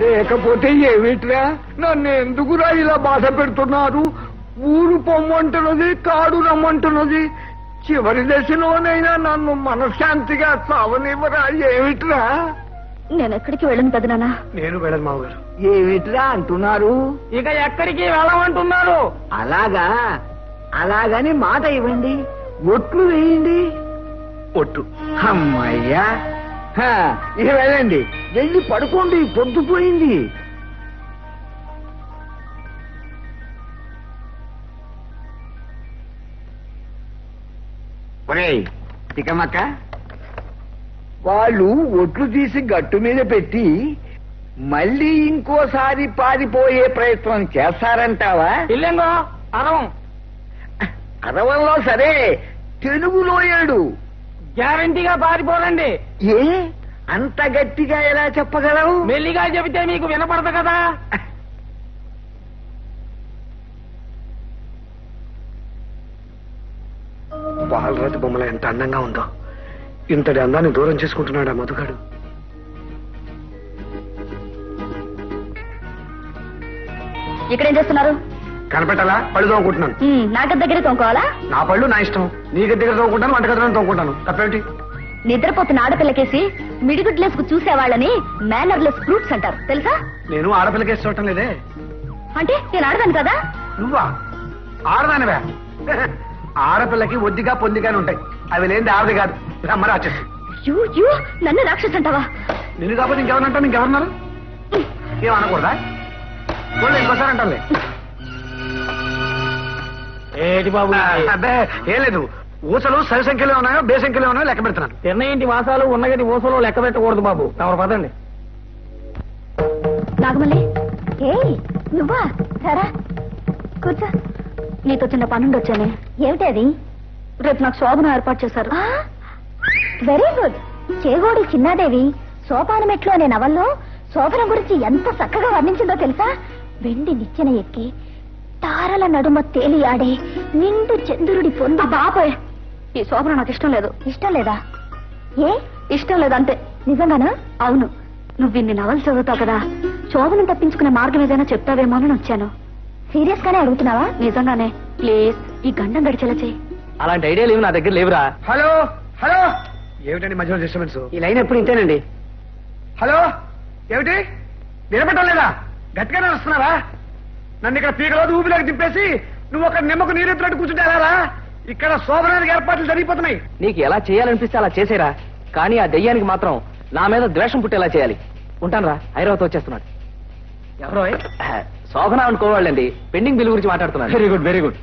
లేకపోతే ఏమిట్రా నన్ను ఎందుకురా ఇలా బాధ పెడుతున్నారు? ఊరు పొమ్మంటున్నది, కాడు రమ్మంటున్నది. చివరి దశలోనైనా నన్ను మనశ్శాంతిగా చావనివ్వరా? ఏమిట్రా? నేను ఎక్కడికి వెళ్ళను కదా నాన్న. నేను వెళ్ళను మామగారు. ఏమిట్రా అంటున్నారు? ఇక ఎక్కడికి వెళ్ళమంటున్నారు? అలాగా, అలాగని మాట ఇవ్వండి, ఒట్లు వేయండి. ఒట్టు. అమ్మయ్యా, ఇక వెళ్ళండి, వెళ్ళి పడుకోండి, పొద్దుపోయింది. ఒరేయ్ తికమక్క, వాళ్ళు ఒట్లు తీసి గట్టు మీద పెట్టి మళ్ళీ ఇంకోసారి పారిపోయే ప్రయత్నం చేస్తారంటావా? ఇల్లేంగో అరవం. అరవంలో సరే, తెలుగులో ఏడు. గ్యారంటీగా పారిపోరండి. ఏ అంత గట్టిగా ఎలా చెప్పగలవు? మెల్లిగా చెబితే మీకు వినపడదు కదా. బాలరాజు బొమ్మల ఎంత అందంగా ఉందో. ఇంతటి అందాన్ని దూరం చేసుకుంటున్నాడు ఆ మధుగాడు. ఇక్కడేం చేస్తున్నారు? కనపెట్టాలా? పళ్ళు తోముకుంటున్నాను. నాగ దగ్గర తోముకోవాలా? నా పళ్ళు నా ఇష్టం. నీ దగ్గర తోముకుంటాను, వంటగదిలో తోముకుంటాను. తప్పేమిటి? నిద్రపోతున్న ఆడపిల్లకేసి మిడిగుడ్లేసుకు చూసేవాళ్ళని మేనర్లెస్ ఫ్రూట్స్ అంటారు, తెలుసా? నేను ఆడపిల్లకేసి చూడటం లేదే. అంటే నేను ఆడదాను కదా. నువ్వా? ఆడదానివే. ఆడపిల్లకి ఒద్దిగా పొందిగానే ఉంటాయి, అవి లేనిది ఆడది కాదు. రమ్మ రాక్షసి. నన్ను రాక్షసు అంటావా? నిన్ను కాకపోతే ఇంకెవరినంటావు? ఇంకెవరన్నారు? ఏమనకూడదా? ఇంకోసారి అంటానులే. ఏటి బాబు? అదే ఏం లేదు, ఊసలు సరి సంఖ్యలో ఉన్నాయో బే సంఖ్యలో ఉన్నాయో లెక్క పెడుతున్నాను. తిన్న ఇంటి వాసాలు ఉన్నగటి ఊసలు లెక్క పెట్టకూడదు బాబు. తమరు పదండి. నాగమల్లి, నువ్వా? సరా కూర్చో. నీతో చిన్న పనుండి వచ్చానే. ఏమిటి అది? రేపు నాకు శోభను ఏర్పాటు చేశారు. Very good. చేగోడి చిన్నాదేవి సోపానమెట్లు అనే నవల్లో శోభన గురించి ఎంత చక్కగా వర్ణించిందో తెలుసా? వెండి నిచ్చెన ఎక్కి తారల నడుమ తేలియాడే నిండు చంద్రుడి పొందు. బాబాయ్, ఈ శోభన నాకు ఇష్టం లేదు. ఇష్టం లేదా? ఏ ఇష్టం లేదంతే. నిజంగానా? అవును. నువ్వు ఇన్ని నవలు చదువుతావు కదా, శోభను తప్పించుకునే మార్గం ఏదైనా చెప్తావేమో అని వచ్చాను. సీరియస్ గానే అడుగుతున్నావా? నిజంగానే. ప్లీజ్ ఈ గండం గడిచేలా చెయ్యి. అలాంటి ఐడియాలు ఏమి నా దగ్గర లేవురా. హలో హలో, ఏమిటండి మధ్యలో డిస్టర్బెన్స్? ఈ లైన్ ఎప్పుడు ఇంతేనండి. హలో, ఏమిటి నిలబెట్టం లేదా? గట్టిగానే వస్తున్నారా? నన్ను ఇక్కడ పీకలోది ఊపిలోకి దింపేసి నువ్వు ఒక నిమ్మకు నీరెత్తినట్టు కూర్చుంటే ఎలా? ఇక్కడ శోభనానికి ఏర్పాట్లు జరిగిపోతున్నాయి. నీకు ఎలా చేయాలనిపిస్తే అలా చేసేరా, కానీ ఆ దెయ్యానికి మాత్రం నా మీద ద్వేషం పుట్టేలా చేయాలి. ఉంటానురా, ఐరావత్ వచ్చేస్తున్నాడు. ఎవరో? శోభన అనుకోవాళ్ళండి, పెండింగ్ బిల్ గురించి మాట్లాడుతున్నాను. Very good, very good.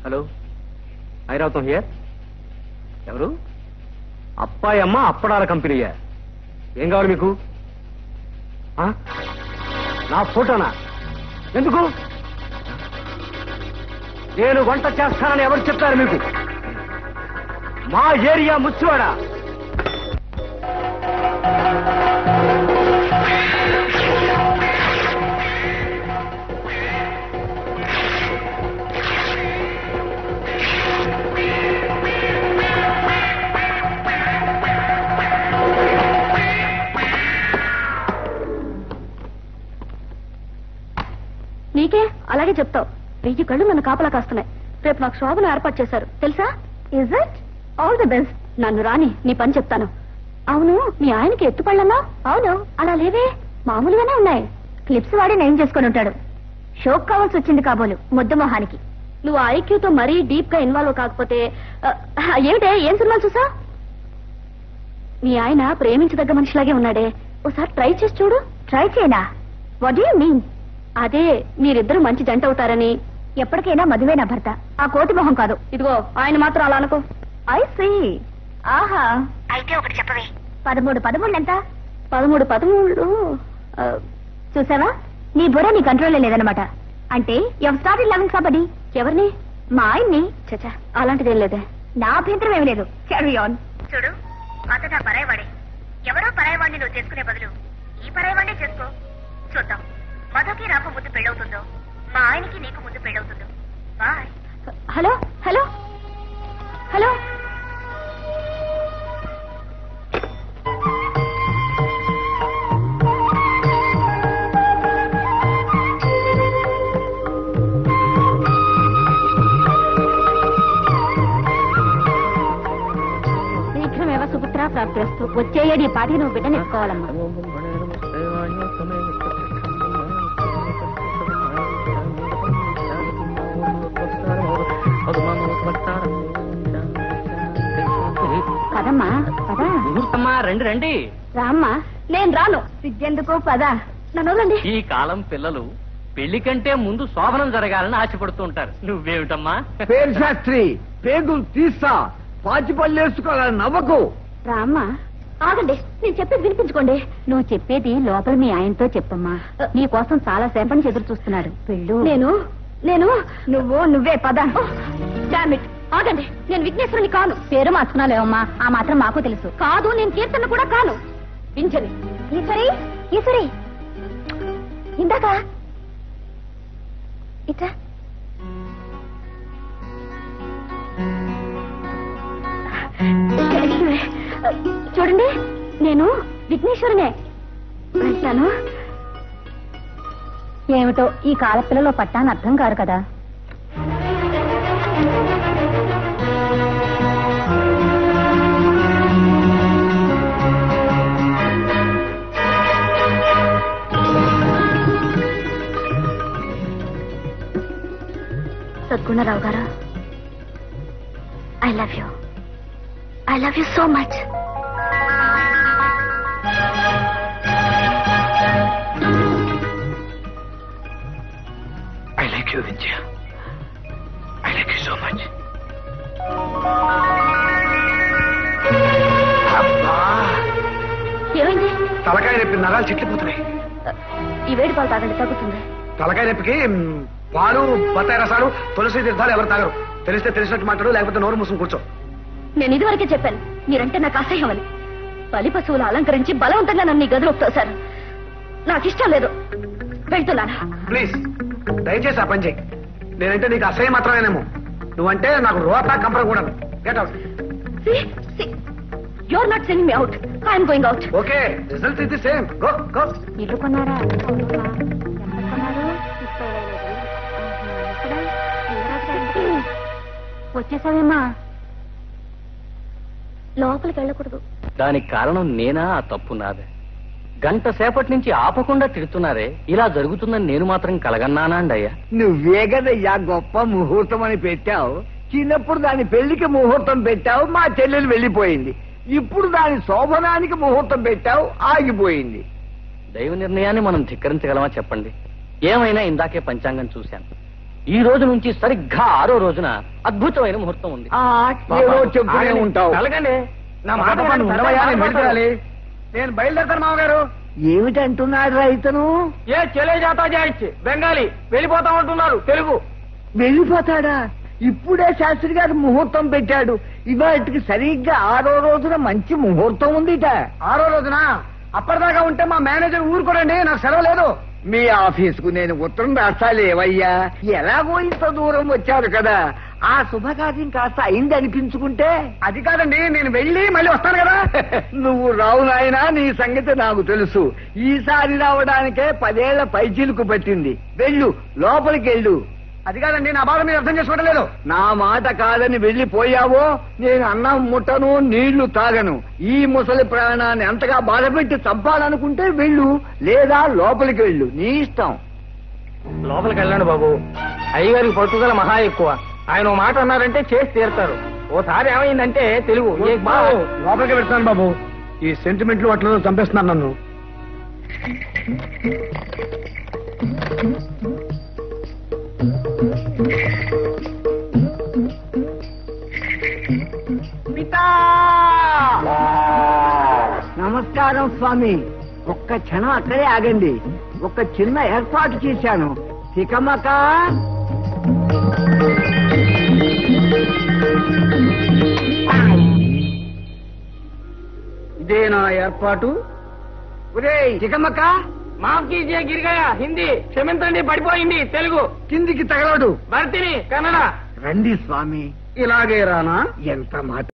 Hello, Airavatam here. ఎవరు? అప్పాయి అమ్మ అప్పడాల కంపెనీయా? ఏం కావాలి మీకు? నా ఫోటోనా? ఎందుకు? నేను వంట చేస్తానని ఎవరు చెప్తారు మీకు? మా ఏరియా ముచ్చివాడ. నీకే అలాగే చెప్తావు. 1000 కళ్ళు నన్ను కాపలా కాస్తున్నాయి. రేపు నాకు శోభను ఏర్పాటు చేశారు, తెలుసా? Is it? All the best. నన్ను రాని, నీ పని చెప్తాను. అవును, మీ ఆయనకి ఎత్తుపళ్ళన్నా? అవును, అలా లేవే, మామూలుగానే ఉన్నాయి. క్లిప్స్ వాడి నయం చేసుకుని ఉంటాడు. షోక్ కావాల్సి వచ్చింది కాబోలు ముద్దు మొహానికి. నువ్వు ఐక్యూతో మరీ డీప్ గా ఇన్వాల్వ్ కాకపోతే ఏమిటే, ఏం సినిమాలు చూసా? మీ ఆయన ప్రేమించదగ్గ మనిషిలాగే ఉన్నాడే, ఒకసారి ట్రై చేసి చూడు. ట్రై చేయనా? What do you mean? అదే, మీరిద్దరూ మంచి జంట అవుతారని. ఎప్పటికైనా మధువే నా భర్త, ఆ కోటి మొహం కాదు. ఇదిగో ఆయన మాత్రం అలా అనుకో. I see. ఆహా, అయితే ఒకటి చెప్పవే. 13 ఎంత? 13 చూసావా, నీ బుర్ర నీ కంట్రోల్లో లేదనమాట. అంటే ఎవరు స్టార్ట్ లెవెన్ కబడ్డీ? ఎవరిని? మా ఆయన్ని. చచ్చా, అలాంటిదేం లేదే. నా అభ్యంతరం ఏమి లేదు. Carry on. చూడు, అతను పరాయవాడే. ఎవరో పరాయవాడిని నువ్వు చేసుకునే బదులు ఈ పరాయవాడే చేసుకో. చూద్దాం మధుకి నాకు ముందు పెళ్ళవుతుందో, మా ఆయనకి నీకు ముందు పెళ్ళవుతుందో. బాయ్. హలో హలో హలో ప్రస్తు వచ్చేయడి ఈ పాటి నువ్వు బిడ్డను ఎత్తుకోవాలమ్మా. పదమ్మా పదా. రండి రండి. రామ్మా. నేను రాను. సిగ్గెందుకు పదా. నన్ను వదలండి. ఈ కాలం పిల్లలు పెళ్లి కంటే ముందు శోభనం జరగాలని ఆశపడుతూ ఉంటారు. నువ్వేమిటమ్మా? పేరు శాస్త్రి పేగులు తీస్తా పాచిపల్లి వేసుకోవాలని నవ్వకు. రామ్మా. ఆగండి, నేను చెప్పేది వినిపించుకోండి. నువ్వు చెప్పేది లోపల మీ ఆయనతో చెప్పమ్మా. నీ కోసం చాలా సేపటి నుంచి ఎదురు చూస్తున్నాడు. వెళ్ళు. నేను నువ్వే పద. డామిట్. ఆగండి, నేను విఘ్నేశ్వరుని కాను. పేరు మార్చుకున్నాలేవమ్మా, ఆ మాత్రం మాకు తెలుసు. కాదు, నేను కీర్తన కూడా కాను. పింఛరి. ఈశ్వరి ఇందాక ఇట్లా చూడండి, నేను విఘ్నేశ్వరునే. వెళ్తాను. ఏమిటో ఈ కాలపిల్లలో పట్టాన్ని అర్థం కాదు కదా. సద్గుణరావు గారు, I love you so much. I like you Vidya. I like you so much. ఏమైంది? తలకాయ నొప్పి నరాలు చిట్లిపోతున్నాయి. ఈ వేడి పాలు తాగండి, తగ్గుతుంది. తలకాయ నొప్పికి పాలు బత్తాయి రసాలు తులసి తీర్థాలు ఎవరు తాగరు. తెలిస్తే తెలిసినట్టు మాట్లాడు, లేకపోతే నోరు మూసుకుని కూర్చో. నేను ఇదివరకే చెప్పాను, మీరంటే నాకు అసహ్యం అని. బలి పశువులు అలంకరించి బలవంతంగా నన్ను ఈ గదిలో తోశారు. నాకు ఇష్టం లేదు, వెళ్తున్నాను. ప్లీజ్ దయచేసి ఆ పని చేయి. నేనంటే నీకు అసహ్యం మాత్రమేనేమో, నువ్వంటే నాకు రోత కంపరం కూడా. Get out. You're not sending me out. I'm going out. Okay, result is the same. Go go. ఇల్లు కొన్నారా? వచ్చేసావేమ్మా. లోపలికి వెళ్ళకూడదు. దానికి కారణం నేనా? ఆ తప్పు నాదే. గంట సేపటి నుంచి ఆపకుండా తిడుతున్నారే. ఇలా జరుగుతుందని నేను మాత్రం కలగన్నానా అండి అయ్యా? నువ్వే కదయ్యా గొప్ప ముహూర్తం అని పెట్టావు. చిన్నప్పుడు దాని పెళ్లికి ముహూర్తం పెట్టావు, మా చెల్లెలు వెళ్ళిపోయింది. ఇప్పుడు దాని శోభనానికి ముహూర్తం పెట్టావు, ఆగిపోయింది. దైవ నిర్ణయాన్ని మనం ధిక్కరించగలమా చెప్పండి? ఏమైనా ఇందాకే పంచాంగం చూశాను. ఈ రోజు నుంచి సరిగ్గా 6వ రోజున అద్భుతమైన ముహూర్తం ఉంది. చెప్తూనే ఉంటావు. నా మాట నేను బయలుదేరతాను మామగారు. ఏమిటంటున్నాడు రైతను? ఏ చెలే జాతా జాయిచ్చి బెంగాలీ వెళ్ళిపోతా ఉంటున్నారు. తెలుగు వెళ్ళిపోతాడా? ఇప్పుడే శాస్త్రి గారు ముహూర్తం పెట్టాడు. ఇవాటికి సరిగ్గా 6వ రోజున మంచి ముహూర్తం ఉందిట. 6వ రోజున? అప్పటిదాకా ఉంటే మా మేనేజర్ ఊరుకోరండి, నాకు సెలవు లేదు. మీ ఆఫీసుకు నేను ఉత్తరం రాస్తాలేవయ్యా. ఎలాగో ఇంత దూరం వచ్చారు కదా, ఆ శుభకార్యం కాస్త అయింది అనిపించుకుంటే. అది కాదండి, నేను వెళ్ళి మళ్ళీ వస్తాను కదా. నువ్వు రావు నాయనా, నీ సంగతి నాకు తెలుసు. ఈసారి రావడానికే 10 ఏళ్ల పైచీలకు పట్టింది. వెళ్ళు, లోపలికి వెళ్ళు. అది కాదండి, నా బాధ మీరు అర్థం చేసుకోవడం లేదు. నా మాట కాదని వెళ్ళిపోయావో నేను అన్నం ముట్టను, నీళ్లు తాగను. ఈ ముసలి ప్రాణాన్ని అంతగా బాధపెట్టి చంపాలనుకుంటే వెళ్ళు, లేదా లోపలికి వెళ్ళు, నీ ఇష్టం. లోపలికి వెళ్ళండి బాబు. అయ్యగారికి పట్టుదల మహా ఎక్కువ. ఆయన మాట అన్నారంటే చేసి తీరుతారు. ఓసారి ఏమైందంటే తెలుగు లోపలికి వెళ్తాను బాబు. ఈ సెంటిమెంట్లు అట్లా చంపేస్తున్నాను నన్ను. నమస్కారం స్వామి. ఒక్క క్షణం అక్కడే ఆగండి. ఒక చిన్న ఏర్పాటు చేశాను. తికమక ఇదే నా ఏర్పాటు. ఒరేయ్ తికమక, మాఫ్ కీజియే గిర్ గయా. హిందీ క్షమించండి, పడిపోయింది. తెలుగు కిందికి తగలడు. భర్తిని కన్నడ. రండి స్వామి. ఇలాగే రానా? ఎంత మాట.